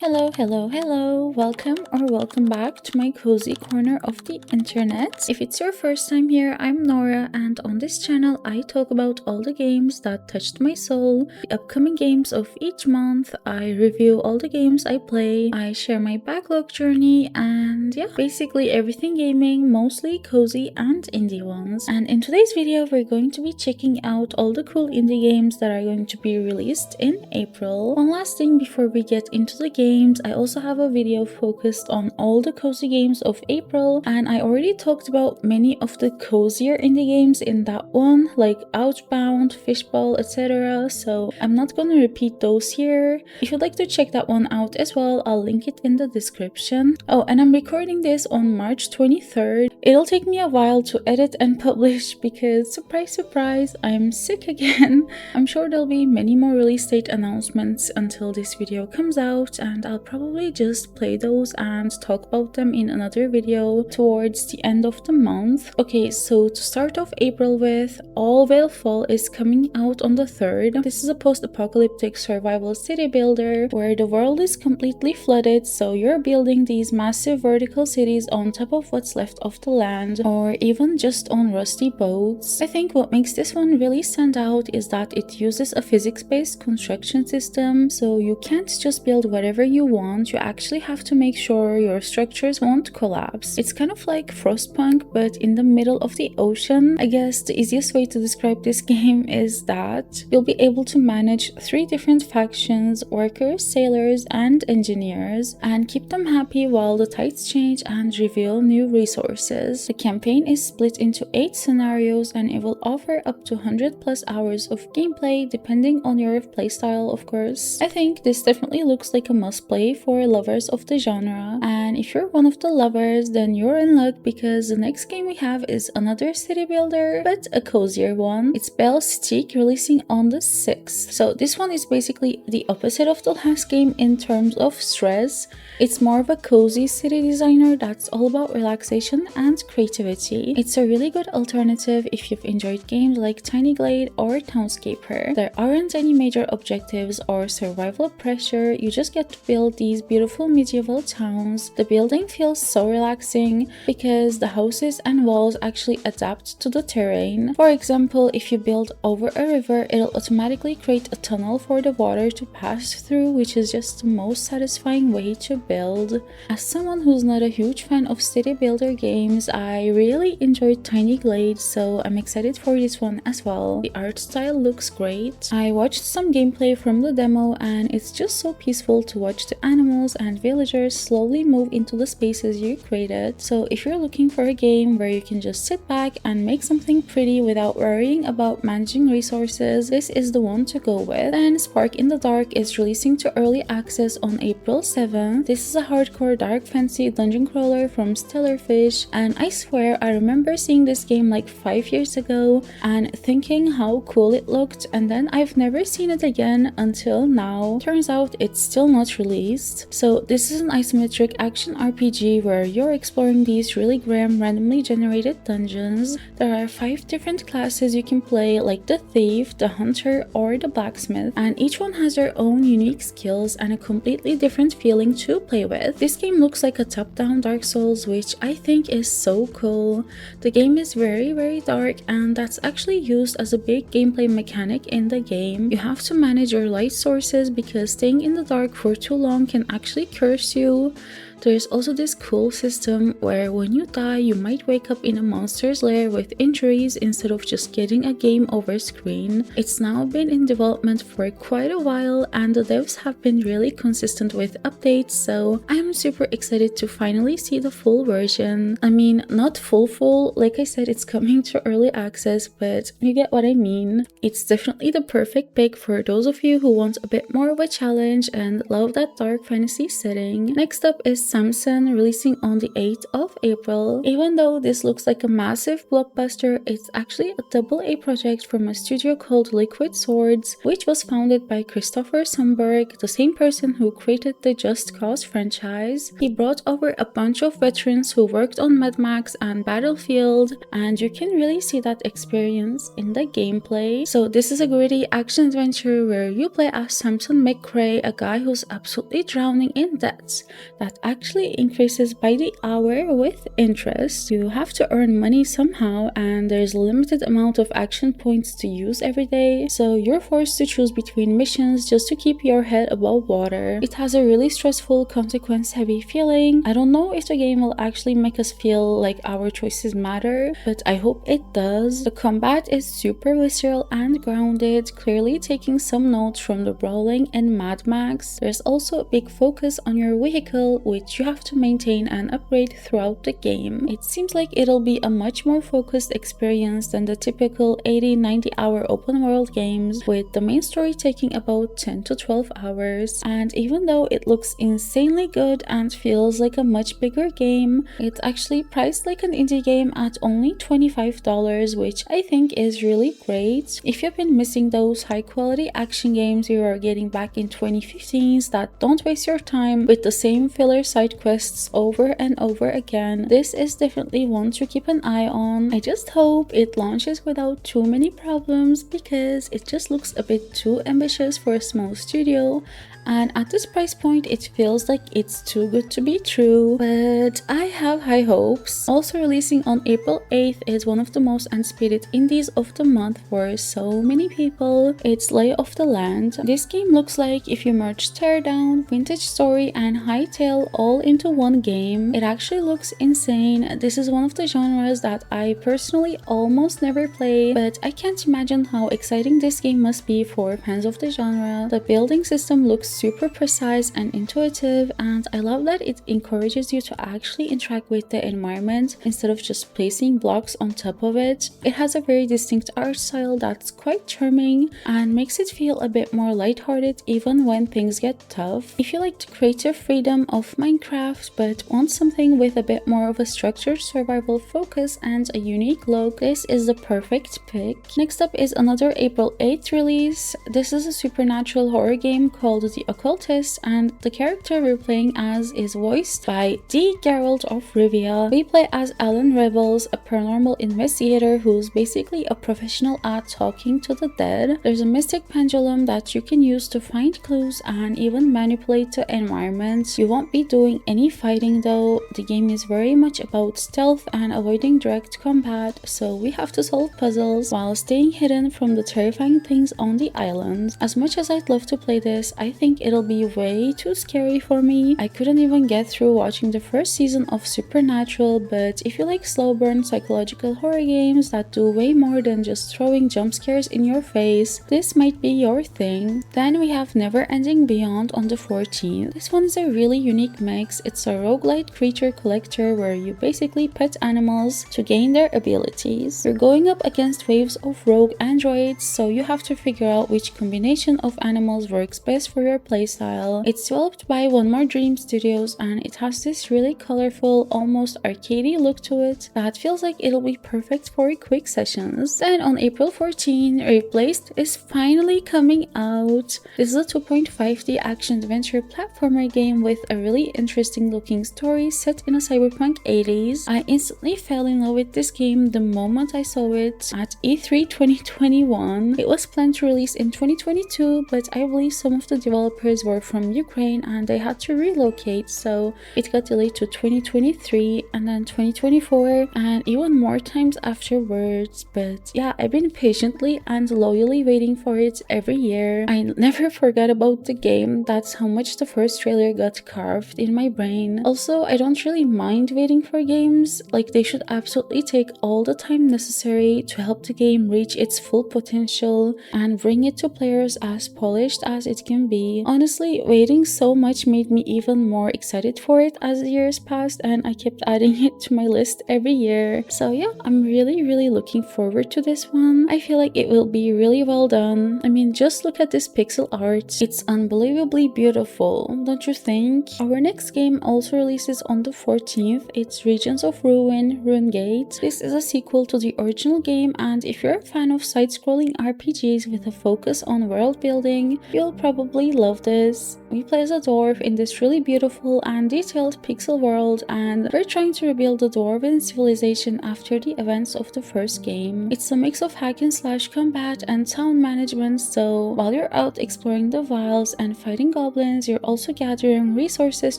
Hello, welcome back to my cozy corner of the internet. If it's your first time here, I'm Nora, and on this channel I talk about all the games that touched my soul, the upcoming games of each month, I review all the games I play, I share my backlog journey, and yeah, basically everything gaming, mostly cozy and indie ones. And in today's video we're going to be checking out all the cool indie games that are going to be released in April. One last thing before we get into the game, I also have a video focused on all the cozy games of April, and I already talked about many of the cozier indie games in that one, like Outbound, Fishball, etc. So I'm not gonna repeat those here. If you'd like to check that one out as well, I'll link it in the description. Oh, and I'm recording this on March 23rd. It'll take me a while to edit and publish because, surprise surprise, I'm sick again. I'm sure there'll be many more release date announcements until this video comes out, and I'll probably just play those and talk about them in another video towards the end of the month. Okay, so to start off April with, All Will Fall is coming out on the 3rd. This is a post-apocalyptic survival city builder where the world is completely flooded, so you're building these massive vertical cities on top of what's left of the land, or even just on rusty boats. I think what makes this one really stand out is that it uses a physics-based construction system, so you can't just build whatever you want, you actually have to make sure your structures won't collapse. It's kind of like Frostpunk, but in the middle of the ocean. I guess the easiest way to describe this game is that you'll be able to manage 3 different factions, workers, sailors, and engineers, and keep them happy while the tides change and reveal new resources. The campaign is split into 8 scenarios, and it will offer up to 100+ hours of gameplay depending on your playstyle, of course. I think this definitely looks like a must play for lovers of the genre, and if you're one of the lovers, then you're in luck because the next game we have is another city builder, but a cozier one. It's Belle Citique, releasing on the 6th. So this one is basically the opposite of the last game in terms of stress. It's more of a cozy city designer that's all about relaxation and creativity. It's a really good alternative if you've enjoyed games like Tiny Glade or Townscaper. There aren't any major objectives or survival pressure, you just get to build these beautiful medieval towns. The building feels so relaxing because the houses and walls actually adapt to the terrain. For example, if you build over a river, it'll automatically create a tunnel for the water to pass through, which is just the most satisfying way to build. As someone who's not a huge fan of city builder games, I really enjoyed Tiny Glade, so I'm excited for this one as well. The art style looks great. I watched some gameplay from the demo, and it's just so peaceful to watch the animals and villagers slowly move into the spaces you created. So if you're looking for a game where you can just sit back and make something pretty without worrying about managing resources, this is the one to go with. Then Spark in the Dark is releasing to early access on April 7th. This is a hardcore dark fantasy dungeon crawler from Stellarfish, and I swear I remember seeing this game like 5 years ago and thinking how cool it looked, and then I've never seen it again until now. Turns out it's still not released. So this is an isometric action RPG where you're exploring these really grim randomly generated dungeons. There are 5 different classes you can play, like the thief, the hunter, or the blacksmith, and each one has their own unique skills and a completely different feeling to play with. This game looks like a top-down Dark Souls, which I think is so cool. The game is very dark, and that's actually used as a big gameplay mechanic in the game. You have to manage your light sources because staying in the dark for too long can actually curse you. There's also this cool system where when you die, you might wake up in a monster's lair with injuries instead of just getting a game over screen. It's now been in development for quite a while, and the devs have been really consistent with updates, so I'm super excited to finally see the full version. I mean, not full, like I said, it's coming to early access, but you get what I mean. It's definitely the perfect pick for those of you who want a bit more of a challenge and love that dark fantasy setting. Next up is Samson, releasing on the 8th of April. Even though this looks like a massive blockbuster, it's actually a AA project from a studio called Liquid Swords, which was founded by Christopher Sundberg, the same person who created the Just Cause franchise. He brought over a bunch of veterans who worked on Mad Max and Battlefield, and you can really see that experience in the gameplay. So this is a gritty action adventure where you play as Samson McRae, a guy who's absolutely drowning in debts that actually increases by the hour with interest. You have to earn money somehow, and there's a limited amount of action points to use every day, so you're forced to choose between missions just to keep your head above water. It has a really stressful, consequence-heavy feeling. I don't know if the game will actually make us feel like our choices matter, but I hope it does. The combat is super visceral and grounded, clearly taking some notes from the brawling in Mad Max. There's also a big focus on your vehicle, which you have to maintain and upgrade throughout the game. It seems like it'll be a much more focused experience than the typical 80-90 hour open world games, with the main story taking about 10 to 12 hours. And even though it looks insanely good and feels like a much bigger game, it's actually priced like an indie game at only $25, which I think is really great. If you've been missing those high quality action games you are getting back in 2015s that don't waste your time with the same filler side quests over and over again, this is definitely one to keep an eye on. I just hope it launches without too many problems, because it just looks a bit too ambitious for a small studio, and at this price point it feels like it's too good to be true, but I have high hopes. Also releasing on April 8th is one of the most anticipated indies of the month for so many people. It's Lay of the Land. This game looks like if you merge Teardown, Vintage Story and Hightail all into one game. It actually looks insane. This is one of the genres that I personally almost never play, but I can't imagine how exciting this game must be for fans of the genre. The building system looks super precise and intuitive, and I love that it encourages you to actually interact with the environment instead of just placing blocks on top of it. It has a very distinct art style that's quite charming and makes it feel a bit more lighthearted even when things get tough. If you like the creative freedom of Minecraft but want something with a bit more of a structured survival focus and a unique look, this is the perfect pick. Next up is another April 8th release. This is a supernatural horror game called The Occultist, and the character we're playing as is voiced by the Geralt of Rivia. We play as Alan Rebels, a paranormal investigator who's basically a professional at talking to the dead. There's a mystic pendulum that you can use to find clues and even manipulate the environment. You won't be doing any fighting though. The game is very much about stealth and avoiding direct combat, so we have to solve puzzles while staying hidden from the terrifying things on the island. As much as I'd love to play this, I think it'll be way too scary for me. I couldn't even get through watching the first season of Supernatural, but if you like slow burn psychological horror games that do way more than just throwing jump scares in your face, this might be your thing. Then we have Never Ending Beyond on the 14th. This one is a really unique mix. It's a roguelike creature collector where you basically pet animals to gain their abilities. You're going up against waves of rogue androids, so you have to figure out which combination of animals works best for your playstyle. It's developed by One More Dream Studios, and it has this really colorful, almost arcadey look to it that feels like it'll be perfect for quick sessions. Then on April 14, Replaced is finally coming out. This is a 2.5D action-adventure platformer game with a really interesting looking story set in a cyberpunk 80s. I instantly fell in love with this game the moment I saw it at E3 2021. It was planned to release in 2022, but I believe some of the developers were from Ukraine and they had to relocate, so it got delayed to 2023 and then 2024 and even more times afterwards. But yeah, I've been patiently and loyally waiting for it every year. I never forgot about the game. That's how much the first trailer got carved in my brain. Also, I don't really mind waiting for games. Like, they should absolutely take all the time necessary to help the game reach its full potential and bring it to players as polished as it can be. quickly. Honestly, waiting so much made me even more excited for it as the years passed, and I kept adding it to my list every year. So yeah, I'm really looking forward to this one. I feel like it will be really well done. I mean, just look at this pixel art. It's unbelievably beautiful, don't you think? Our next game also releases on the 14th. It's Regions of Ruin, Runegate. This is a sequel to the original game, and if you're a fan of side-scrolling RPGs with a focus on world building, you'll probably love this. We play as a dwarf in this really beautiful and detailed pixel world, and we're trying to rebuild the dwarven civilization after the events of the first game. It's a mix of hack and slash combat and town management, so while you're out exploring the wilds and fighting goblins, you're also gathering resources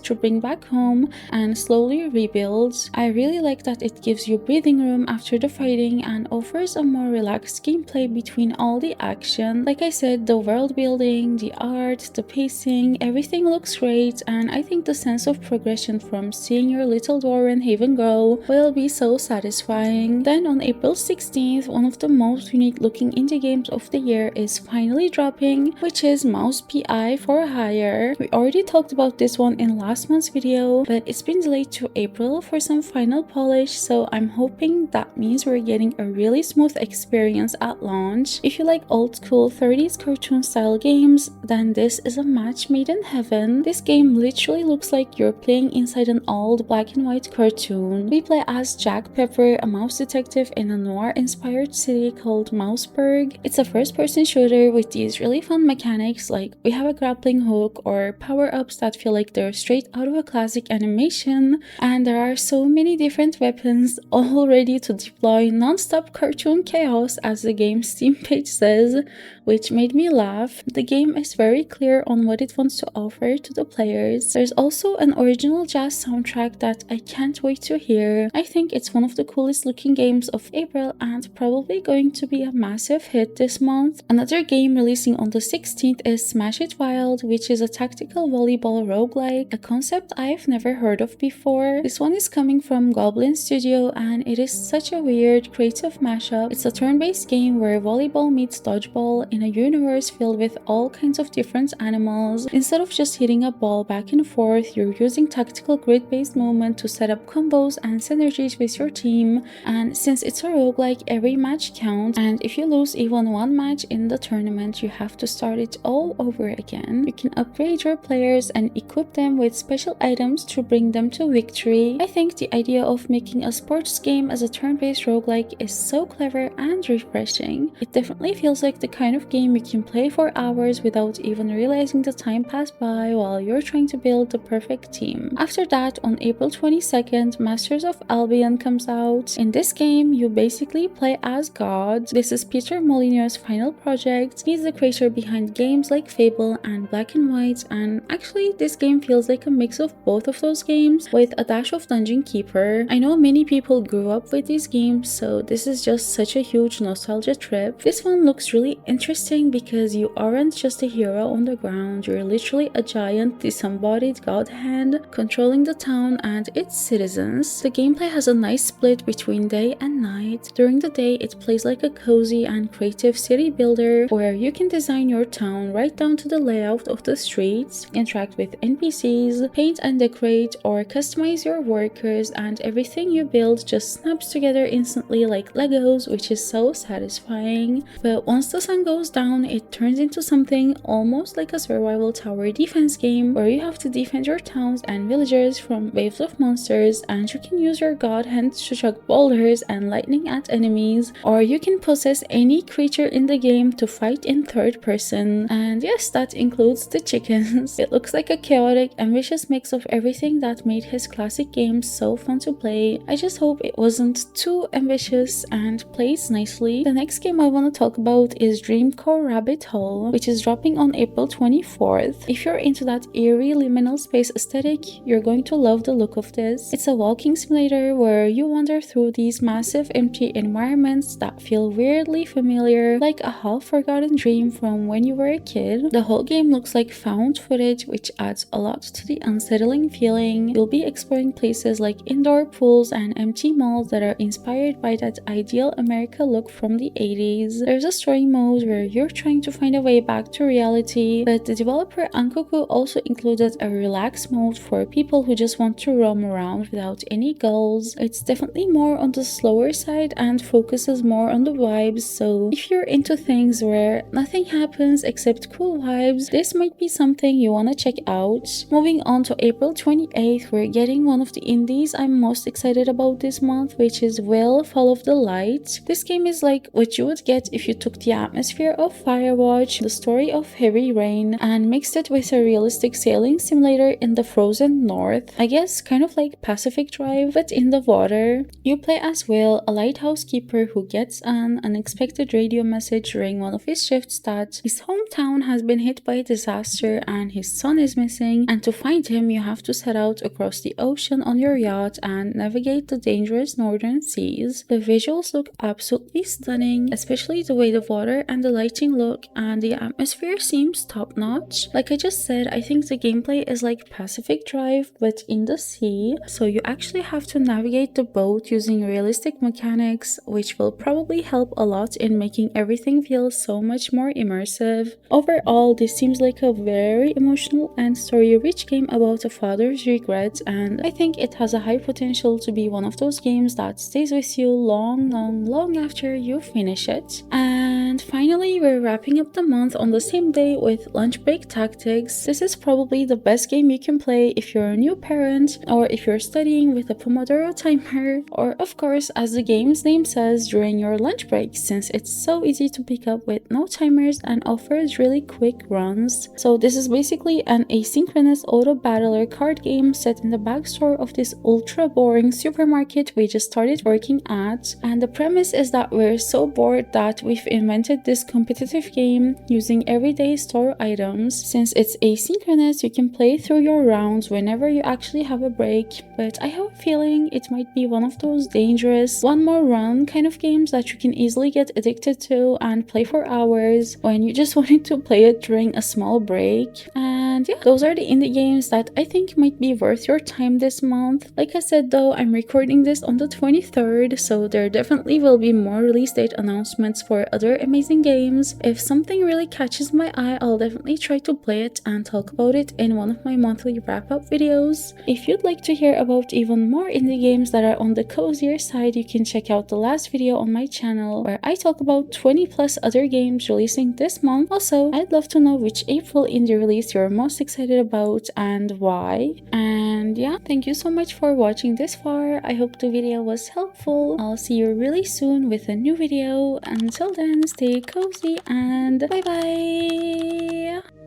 to bring back home and slowly rebuild. I really like that it gives you breathing room after the fighting and offers a more relaxed gameplay between all the action. Like I said, the world building, the art, the pacing, everything looks great, and I think the sense of progression from seeing your little dwarven haven grow will be so satisfying. Then on April 16th, one of the most unique looking indie games of the year is finally dropping, which is Mouse PI for Hire. We already talked about this one in last month's video, but it's been delayed to April for some final polish, so I'm hoping that means we're getting a really smooth experience at launch. If you like old school 30s cartoon style games, then this is a match made in heaven. This game literally looks like you're playing inside an old black and white cartoon. We play as Jack Pepper, a mouse detective in a noir-inspired city called Mouseburg. It's a first-person shooter with these really fun mechanics, like we have a grappling hook or power-ups that feel like they're straight out of a classic animation, and there are so many different weapons all ready to deploy non-stop cartoon chaos, as the game's Steam page says, which made me laugh. The game is very clear on what it wants to offer to the players. There's also an original jazz soundtrack that I can't wait to hear. I think it's one of the coolest looking games of April and probably going to be a massive hit this month. Another game releasing on the 16th is Smash It Wild, which is a tactical volleyball roguelike, a concept I've never heard of before. This one is coming from Goblin Studio, and it is such a weird, creative mashup. It's a turn-based game where volleyball meets dodgeball in a universe filled with all kinds of different animals. Instead of just hitting a ball back and forth, you're using tactical grid-based movement to set up combos and synergies with your team, and since it's a roguelike, every match counts, and if you lose even one match in the tournament, you have to start it all over again. You can upgrade your players and equip them with special items to bring them to victory. I think the idea of making a sports game as a turn-based roguelike is so clever and refreshing. It definitely feels like the kind of game you can play for hours without even realizing the time passed by while you're trying to build the perfect team. After that, on April 22nd, Masters of Albion comes out. In this game, you basically play as God. This is Peter Molyneux's final project. He's the creator behind games like Fable and Black and White, and actually this game feels like a mix of both of those games with a dash of Dungeon Keeper. I know many people grew up with these games, so this is just such a huge nostalgia trip. This one looks really interesting because you aren't just a hero on the ground, you're literally a giant disembodied god hand controlling the town and its citizens. The gameplay has a nice split between day and night. During the day, it plays like a cozy and creative city builder where you can design your town right down to the layout of the streets, interact with NPCs, paint and decorate, or customize your workers, and everything you build just snaps together instantly like Legos, which is so satisfying. But once the sun goes down, it turns into something almost like a survival tower defense game where you have to defend your towns and villagers from waves of monsters, and you can use your god hand to chuck boulders and lightning at enemies, or you can possess any creature in the game to fight in third person. And yes, that includes the chickens. It looks like a chaotic, ambitious mix of everything that made his classic games so fun to play. I just hope it wasn't too ambitious and plays nicely. The next game I want to talk about is Dreamcore Rabbit Hole, which is dropping on April 24th. If you're into that eerie liminal space aesthetic, you're going to love the look of this. It's a walking simulator where you wander through these massive empty environments that feel weirdly familiar, like a half-forgotten dream from when you were a kid. The whole game looks like found footage, which adds a lot to the unsettling feeling. You'll be exploring places like indoor pools and empty malls that are inspired by that ideal America look from the 80s. There's a story mode where you're trying to find a way back to reality, but the developer Ankoku also included a relaxed mode for people who just want to roam around without any goals. It's definitely more on the slower side and focuses more on the vibes, so if you're into things where nothing happens except cool vibes, this might be something you want to check out. Moving on to April 28th, we're getting one of the indies I'm most excited about this month, which is Will Fall of the Light. This game is like what you would get if you took the atmosphere of Firewatch, the story of Heavy Rain, and mixed it with a realistic sailing simulator in the frozen north. I guess kind of like Pacific Drive, but in the water. You play as Will, a lighthouse keeper who gets an unexpected radio message during one of his shifts that his hometown has been hit by a disaster and his son is missing, and to find him you have to set out across the ocean on your yacht and navigate the dangerous northern seas. The visuals look absolutely stunning, especially the way the water and the lighting look, and the atmosphere seems top notch. Like I just said, I think the gameplay is like Pacific Drive but in the sea, so you actually have to navigate the boat using realistic mechanics, which will probably help a lot in making everything feel so much more immersive. Overall, this seems like a very emotional and story-rich game about a father's regret, and I think it has a high potential to be one of those games that stays with you long after you finish it. And finally, we're wrapping up the month on the same day with Lunchbreak Tactics. This is probably the best game you can play if you're a new parent, or if you're studying with a Pomodoro timer, or of course, as the game's name says, during your lunch break, since it's so easy to pick up with no timers and offers really quick runs. So this is basically an asynchronous auto battler card game set in the backstore of this ultra boring supermarket we just started working at, and the premise is that we're so bored that we've invented this competitive game using everyday store items. Since it's asynchronous, you can play through your rounds whenever you actually have a break, but I have a feeling it might be one of those dangerous one more run kind of games that you can easily get addicted to and play for hours when you just wanted to play it during a small break. And yeah, those are the indie games that I think might be worth your time this month. Like I said though, I'm recording this on the 23rd, so there definitely will be more release date announcements for other amazing games. If something really catches my eye, I'll definitely try to play it and talk about it in one of my monthly wrap-up videos. If you'd like to hear about even more indie games that are on the cozier side, you can check out the last video on my channel where I talk about 20 plus other games releasing this month. Also, I'd love to know which April indie release you're most excited about and why. And yeah, thank you so much for watching this far. I hope the video was helpful. I'll see you really soon with a new video. Until then, stay cozy and bye bye!